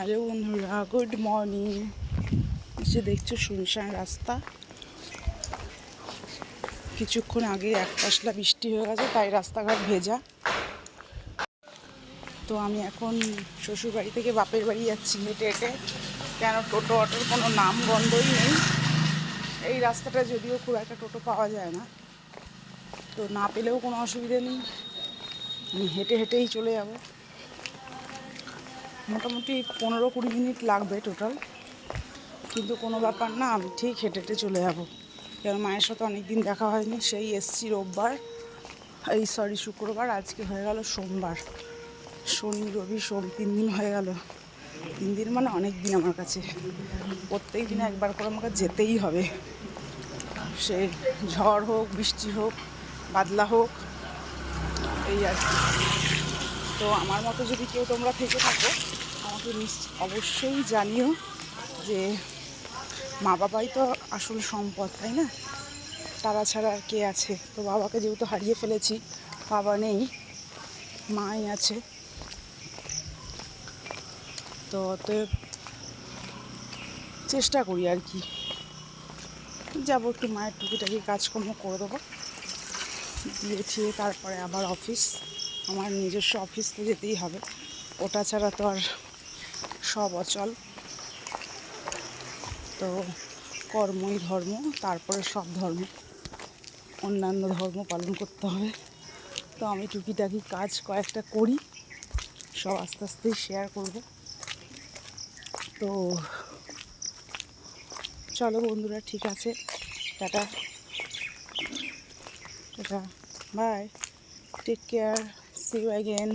Hello বন্ধুরা, good morning. যে দেখছো শুনশান রাস্তা, কিছুক্ষণ আগে এক পশলা বৃষ্টি হয়ে গেছে, তাই রাস্তাঘাট ভেজা। তো আমি এখন শ্বশুর বাড়ি থেকে বাপের বাড়ি যাচ্ছি হেঁটে হেঁটে, কেন টোটো অটোর কোনো নাম গন্ধই নেই। এই রাস্তাটা যদিও খুব একটা টোটো পাওয়া যায় না, তো না পেলেও কোনো অসুবিধে নেই, আমি হেঁটে হেঁটেই চলে যাব। মোটামুটি 15-20 মিনিট লাগবে টোটাল, কিন্তু কোনো ব্যাপার না, আমি ঠিক হেঁটে হেঁটে চলে যাবো। কারণ মায়ের সাথে অনেক দিন দেখা হয়নি, সেই এসছি রোববার, শুক্রবার, আজকে হয়ে গেল সোমবার, শনি রবি সোম, 3 দিন হয়ে গেল। 3 দিন মানে অনেক দিন আমার কাছে। প্রত্যেক দিনে একবার করে আমাকে যেতেই হবে, সে ঝড় হোক, বৃষ্টি হোক, বাদলা হোক, এই আর কি। তো আমার মতো যদি কেউ তোমরা থেকে থাকো, আমাকে অবশ্যই জানিও যে মা বাবাই তো আসল সম্পদ, তাই না? তারা ছাড়া আর কে আছে? তো বাবাকে যেহেতু হারিয়ে ফেলেছি, বাবা নেই, মাই আছে, তো অতএব চেষ্টা করি আর কি, যাবো একটু মায়ের টুকিটাকি কাজকর্ম করে দেবো, দিয়ে ঠিয়ে তারপরে আবার অফিস। আমার নিজস্ব অফিস তো যেতেই হবে, ওটা ছাড়া তো আর সব অচল। তো কর্মই ধর্ম, তারপরে সব ধর্ম, অন্যান্য ধর্ম পালন করতে হবে। তো আমি টুকিটাকি কাজ কয়েকটা করি, সব আস্তে আস্তেই শেয়ার করব। তো চলো বন্ধুরা, ঠিক আছে, tata tata, bye, take care, see you again.